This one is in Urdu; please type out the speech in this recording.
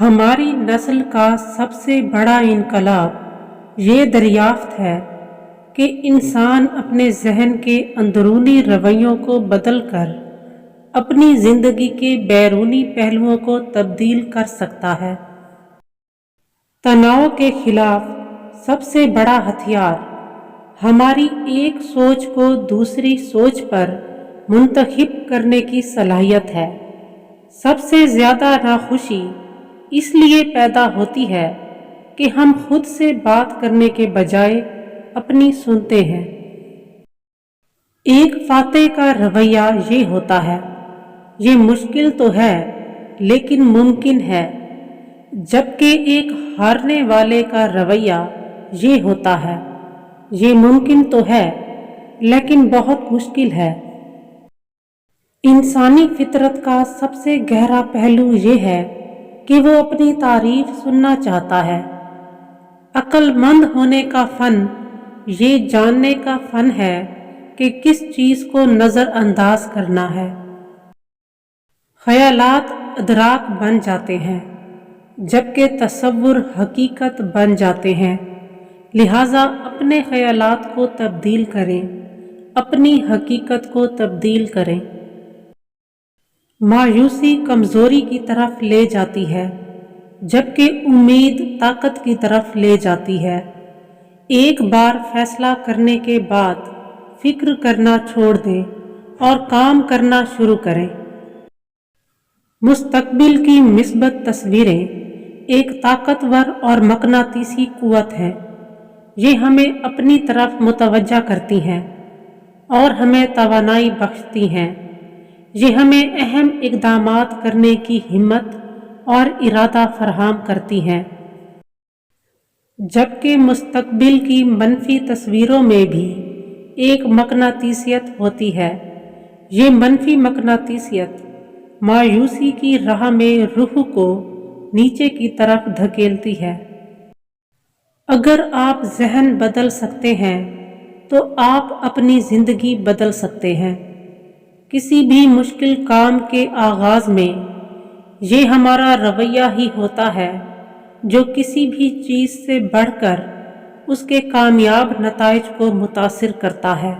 ہماری نسل کا سب سے بڑا انقلاب یہ دریافت ہے کہ انسان اپنے ذہن کے اندرونی رویوں کو بدل کر اپنی زندگی کے بیرونی پہلوؤں کو تبدیل کر سکتا ہے۔ تناؤ کے خلاف سب سے بڑا ہتھیار ہماری ایک سوچ کو دوسری سوچ پر منتخب کرنے کی صلاحیت ہے۔ سب سے زیادہ ناخوشی اس لیے پیدا ہوتی ہے کہ ہم خود سے بات کرنے کے بجائے اپنی سنتے ہیں۔ ایک فاتح کا رویہ یہ ہوتا ہے، یہ مشکل تو ہے لیکن ممکن ہے، جبکہ ایک ہارنے والے کا رویہ یہ ہوتا ہے، یہ ممکن تو ہے لیکن بہت مشکل ہے۔ انسانی فطرت کا سب سے گہرا پہلو یہ ہے کہ وہ اپنی تعریف سننا چاہتا ہے۔ عقل مند ہونے کا فن یہ جاننے کا فن ہے کہ کس چیز کو نظر انداز کرنا ہے۔ خیالات ادراک بن جاتے ہیں جبکہ تصور حقیقت بن جاتے ہیں، لہٰذا اپنے خیالات کو تبدیل کریں، اپنی حقیقت کو تبدیل کریں۔ مایوسی کمزوری کی طرف لے جاتی ہے جبکہ امید طاقت کی طرف لے جاتی ہے۔ ایک بار فیصلہ کرنے کے بعد فکر کرنا چھوڑ دیں اور کام کرنا شروع کریں۔ مستقبل کی مثبت تصویریں ایک طاقتور اور مقناطیسی قوت ہے، یہ ہمیں اپنی طرف متوجہ کرتی ہیں اور ہمیں توانائی بخشتی ہیں۔ یہ ہمیں اہم اقدامات کرنے کی ہمت اور ارادہ فراہم کرتی ہیں، جبکہ مستقبل کی منفی تصویروں میں بھی ایک مقناطیسیت ہوتی ہے۔ یہ منفی مقناطیسیت مایوسی کی راہ میں روح کو نیچے کی طرف دھکیلتی ہے۔ اگر آپ ذہن بدل سکتے ہیں تو آپ اپنی زندگی بدل سکتے ہیں۔ کسی بھی مشکل کام کے آغاز میں یہ ہمارا رویہ ہی ہوتا ہے جو کسی بھی چیز سے بڑھ کر اس کے کامیاب نتائج کو متاثر کرتا ہے۔